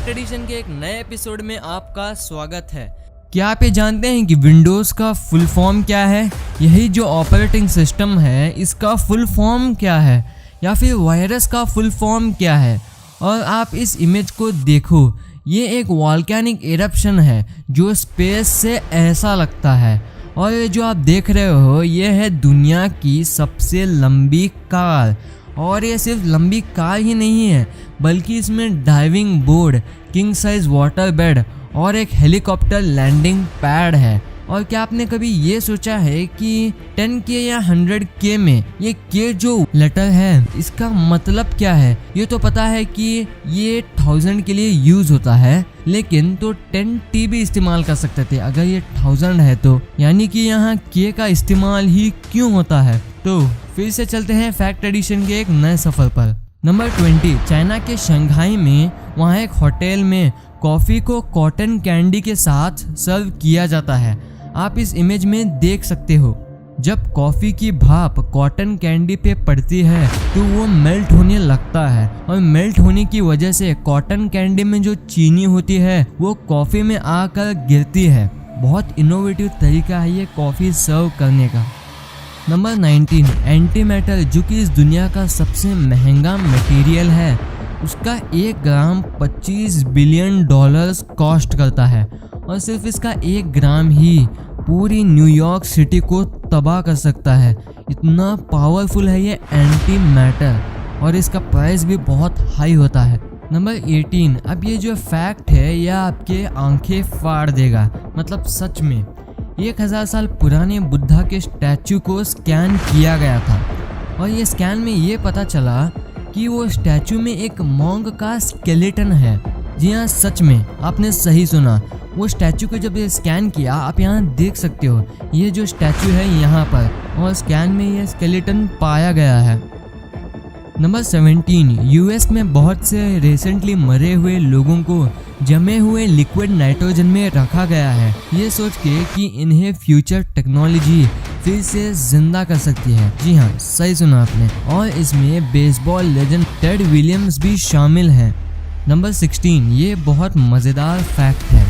Fact addition के एक नए एपिसोड में आपका स्वागत है। क्या आप ये जानते हैं कि विंडोज़ का फुल फॉर्म क्या है? यही जो ऑपरेटिंग सिस्टम है इसका फुल फॉर्म क्या है, या फिर वायरस का फुल फॉर्म क्या है? और आप इस इमेज को देखो, ये एक वॉल्केनिक इरप्शन है जो स्पेस से ऐसा लगता है। और ये जो आप देख रहे हो ये है दुनिया की सबसे लंबी कार। और ये सिर्फ लंबी कार ही नहीं है बल्कि इसमें diving board, king size water bed और एक हेलीकॉप्टर लैंडिंग पैड है। और क्या आपने कभी ये सोचा है कि 10K या 100K में ये K जो लेटर है इसका मतलब क्या है? ये तो पता है कि ये 1000 के लिए यूज होता है, लेकिन तो 10T भी इस्तेमाल कर सकते थे अगर ये 1000 है तो, यानी कि यहाँ K का इस्तेमाल ही क्यों होता है? तो फिर से चलते हैं फैक्ट एडिशन के एक नए सफर पर। नंबर 20, चाइना के शंघाई में वहाँ एक होटल में कॉफ़ी को कॉटन कैंडी के साथ सर्व किया जाता है। आप इस इमेज में देख सकते हो, जब कॉफ़ी की भाप कॉटन कैंडी पे पड़ती है तो वो मेल्ट होने लगता है, और मेल्ट होने की वजह से कॉटन कैंडी में जो चीनी होती है वो कॉफ़ी में आकर गिरती है। बहुत इनोवेटिव तरीका है ये कॉफ़ी सर्व करने का। नंबर 19, एंटी मेटल, जो कि इस दुनिया का सबसे महंगा मटेरियल है, उसका 1 ग्राम $25 बिलियन कॉस्ट करता है। और सिर्फ इसका 1 ग्राम ही पूरी न्यूयॉर्क सिटी को तबाह कर सकता है। इतना पावरफुल है ये एंटी मैटर, और इसका प्राइस भी बहुत हाई होता है। नंबर 18, अब ये जो फैक्ट है यह आपके आंखें फाड़ देगा, मतलब सच में 1000 साल पुराने बुद्धा के स्टैचू को स्कैन किया गया था, और ये स्कैन में ये पता चला कि वो स्टैचू में एक मॉन्क का स्केलेटन है। जी हाँ, सच में आपने सही सुना। वो स्टैचू को जब ये स्कैन किया, आप यहाँ देख सकते हो ये जो स्टैचू है यहाँ पर, और स्कैन में ये स्केलेटन पाया गया है। नंबर 17, यूएस में बहुत से रिसेंटली मरे हुए लोगों को जमे हुए लिक्विड नाइट्रोजन में रखा गया है, ये सोच के कि इन्हें फ्यूचर टेक्नोलॉजी फिर से जिंदा कर सकती है। जी हाँ, सही सुना आपने। और इसमें बेसबॉल लेजेंड टेड विलियम्स भी शामिल हैं। नंबर 16, ये बहुत मज़ेदार फैक्ट है।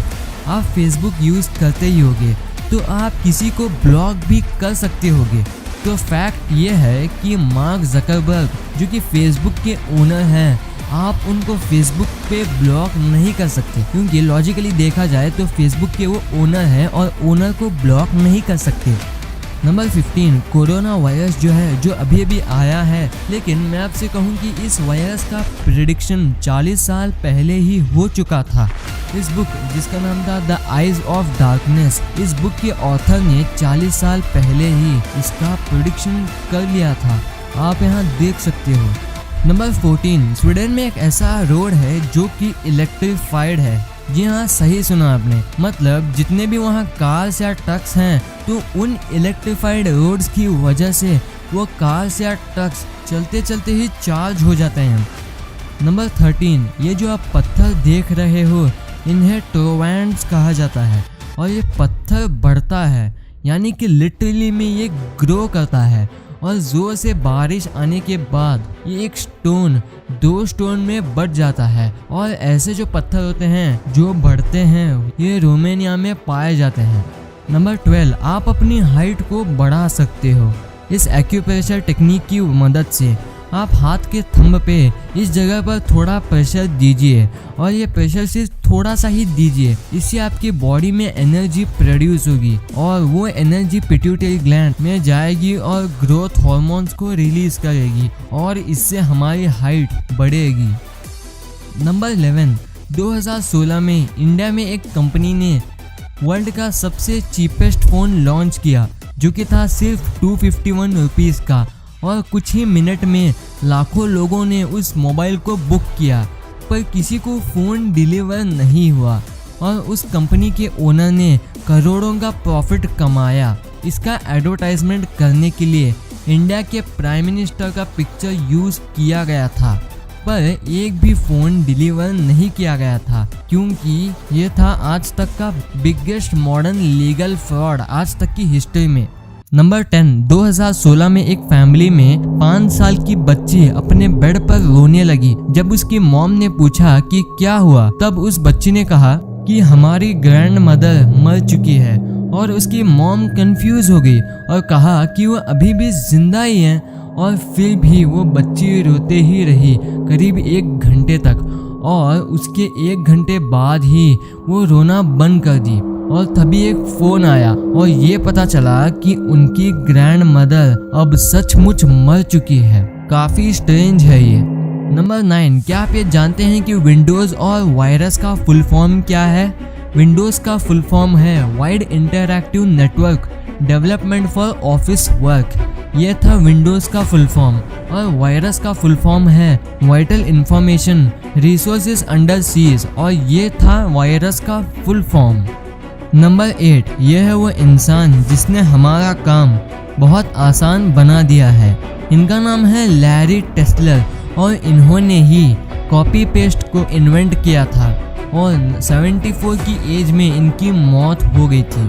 आप फेसबुक यूज़ करते ही होगे तो आप किसी को ब्लॉक भी कर सकते होगे। तो फैक्ट ये है कि मार्क ज़करबर्ग, जो कि फेसबुक के ओनर हैं, आप उनको फेसबुक पे ब्लॉक नहीं कर सकते, क्योंकि लॉजिकली देखा जाए तो फेसबुक के वो ओनर हैं और ओनर को ब्लॉक नहीं कर सकते। नंबर 15, कोरोना वायरस जो है, जो अभी आया है, लेकिन मैं आपसे कहूँ कि इस वायरस का प्रेडिक्शन 40 साल पहले ही हो चुका था। इस बुक जिसका नाम था द आइज ऑफ डार्कनेस, इस बुक के ऑथर ने 40 साल पहले ही इसका प्रेडिक्शन कर लिया था। आप यहाँ देख सकते हो। नंबर 14, स्वीडन में एक ऐसा रोड है जो कि इलेक्ट्रीफाइड है। जी हाँ, सही सुना आपने, मतलब जितने भी वहाँ कार्स या ट्रक्स हैं तो उन इलेक्ट्रीफाइड रोड्स की वजह से वो कार्स या ट्रक्स चलते चलते ही चार्ज हो जाते हैं। नंबर 13, ये जो आप पत्थर देख रहे हो इन्हें टोरवेंट्स कहा जाता है, और ये पत्थर बढ़ता है, यानी कि लिटरली में ये ग्रो करता है, और जोर से बारिश आने के बाद ये एक स्टोन 2 स्टोन में बढ़ जाता है। और ऐसे जो पत्थर होते हैं जो बढ़ते हैं ये रोमानिया में पाए जाते हैं। नंबर 12, आप अपनी हाइट को बढ़ा सकते हो इस एक्यूप्रेशर टेक्निक की मदद से। आप हाथ के थंब पे इस जगह पर थोड़ा प्रेशर दीजिए, और ये प्रेशर सिर्फ थोड़ा सा ही दीजिए। इससे आपकी बॉडी में एनर्जी प्रोड्यूस होगी, और वो एनर्जी पिट्यूटरी ग्लैंड में जाएगी और ग्रोथ हार्मोन्स को रिलीज करेगी, और इससे हमारी हाइट बढ़ेगी। नंबर 11, 2016 में इंडिया में एक कंपनी ने वर्ल्ड का सबसे चीपेस्ट फ़ोन लॉन्च किया, जो कि था सिर्फ 251 रुपीज़ का, और कुछ ही मिनट में लाखों लोगों ने उस मोबाइल को बुक किया, पर किसी को फ़ोन डिलीवर नहीं हुआ, और उस कंपनी के ओनर ने करोड़ों का प्रॉफिट कमाया। इसका एडवर्टाइजमेंट करने के लिए इंडिया के प्राइम मिनिस्टर का पिक्चर यूज़ किया गया था, पर एक भी फ़ोन डिलीवर नहीं किया गया था, क्योंकि ये था आज तक का बिगेस्ट मॉडर्न लीगल फ्रॉड आज तक की हिस्ट्री में। नंबर 10, 2016 में एक फैमिली में 5 साल की बच्ची अपने बेड पर रोने लगी। जब उसकी मॉम ने पूछा कि क्या हुआ, तब उस बच्ची ने कहा कि हमारी ग्रैंड मदर मर चुकी है। और उसकी मॉम कंफ्यूज हो गई और कहा कि वो अभी भी जिंदा ही है। और फिर भी वो बच्ची रोते ही रही करीब 1 घंटे तक, और उसके 1 घंटे बाद ही वो रोना बंद कर दी। और तभी एक फोन आया और ये पता चला कि उनकी ग्रैंड मदर अब सचमुच मर चुकी है। काफी स्ट्रेंज है ये। नंबर 9, क्या आप ये जानते हैं कि विंडोज और वायरस का फुल फॉर्म क्या है? विंडोज का फुल फॉर्म है wide interactive network development for office work. ये था विंडोज का फुल फॉर्म। और वायरस का फुल फॉर्म है vital information resources under seize, और ये था वायरस का फुल फॉर्म। नंबर 8, यह है वो इंसान जिसने हमारा काम बहुत आसान बना दिया है। इनका नाम है लैरी टेस्लर, और इन्होंने ही कॉपी पेस्ट को इन्वेंट किया था, और 74 की एज में इनकी मौत हो गई थी।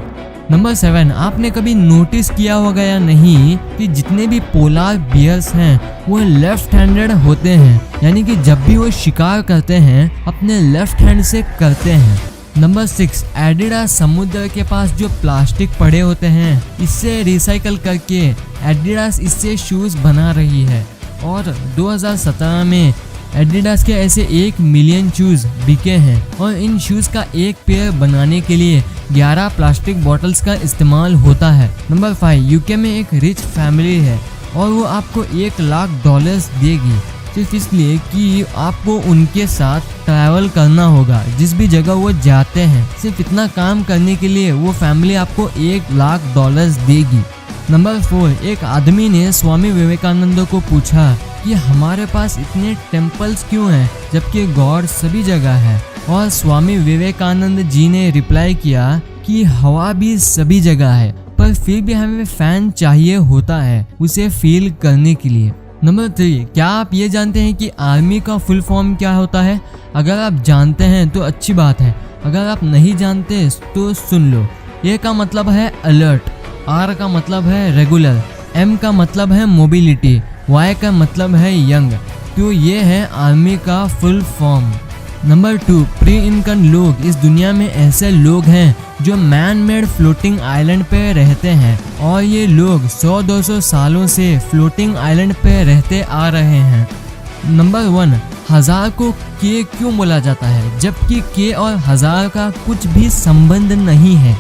नंबर 7, आपने कभी नोटिस किया होगा या नहीं कि जितने भी पोलार बियर्स हैं वो लेफ्ट हैंडेड होते हैं, यानी कि जब भी वो शिकार करते हैं अपने लेफ्ट हैंड से करते हैं। नंबर 6, एडिडास समुद्र के पास जो प्लास्टिक पड़े होते हैं इससे रिसाइकल करके एडिडास इससे शूज बना रही है। और 2017 में एडिडास के ऐसे 1 मिलियन शूज बिके हैं, और इन शूज का एक पेयर बनाने के लिए 11 प्लास्टिक बॉटल्स का इस्तेमाल होता है। नंबर 5, यूके में एक रिच फैमिली है और वो आपको $1,00,000 देगी सिर्फ इसलिए कि आपको उनके साथ ट्रैवल करना होगा जिस भी जगह वो जाते हैं। सिर्फ इतना काम करने के लिए वो फैमिली आपको $1,00,000 देगी। नंबर 4, एक आदमी ने स्वामी विवेकानंद को पूछा कि हमारे पास इतने टेम्पल्स क्यों हैं जबकि गॉड सभी जगह है। और स्वामी विवेकानंद जी ने रिप्लाई किया कि हवा भी सभी जगह है, पर फिर भी हमें फैन चाहिए होता है उसे फील करने के लिए। नंबर 3, क्या आप ये जानते हैं कि आर्मी का फुल फॉर्म क्या होता है? अगर आप जानते हैं तो अच्छी बात है, अगर आप नहीं जानते तो सुन लो। ए का मतलब है अलर्ट, आर का मतलब है रेगुलर, एम का मतलब है मोबिलिटी, वाई का मतलब है यंग। तो ये है आर्मी का फुल फॉर्म। नंबर 2, प्री इंकन लोग इस दुनिया में ऐसे लोग हैं जो मैन मेड फ्लोटिंग आइलैंड पे रहते हैं, और ये लोग 100-200 सालों से फ्लोटिंग आइलैंड पे रहते आ रहे हैं। नंबर 1, 1000 को के क्यों बोला जाता है जबकि के और 1000 का कुछ भी संबंध नहीं है?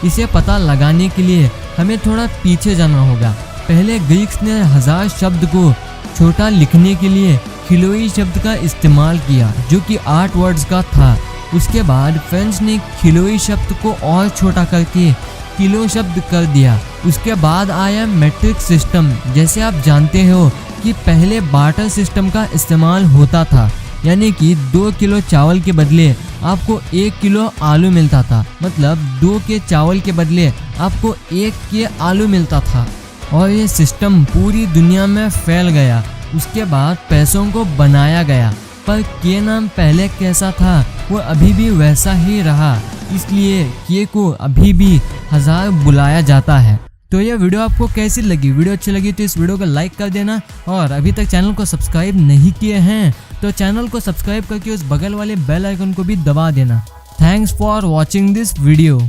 इसे पता लगाने के लिए हमें थोड़ा पीछे जाना होगा। पहले ग्रीक्स ने 1000 शब्द को छोटा लिखने के लिए किलोई शब्द का इस्तेमाल किया जो कि 8 वर्ड्स का था। उसके बाद फ्रेंच ने किलोई शब्द को और छोटा करके किलो शब्द कर दिया। उसके बाद आया मेट्रिक सिस्टम। जैसे आप जानते हो कि पहले बार्टर सिस्टम का इस्तेमाल होता था, यानी कि 2 किलो चावल के बदले आपको 1 किलो आलू मिलता था, मतलब 2 के चावल के बदले आपको 1 के आलू मिलता था। और ये सिस्टम पूरी दुनिया में फैल गया। उसके बाद पैसों को बनाया गया, पर के नाम पहले कैसा था वो अभी भी वैसा ही रहा, इसलिए के को अभी भी 1000 बुलाया जाता है। तो ये वीडियो आपको कैसी लगी? वीडियो अच्छी लगी तो इस वीडियो को लाइक कर देना, और अभी तक चैनल को सब्सक्राइब नहीं किए हैं तो चैनल को सब्सक्राइब करके उस बगल वाले बेल आइकन को भी दबा देना। Thanks for watching this video.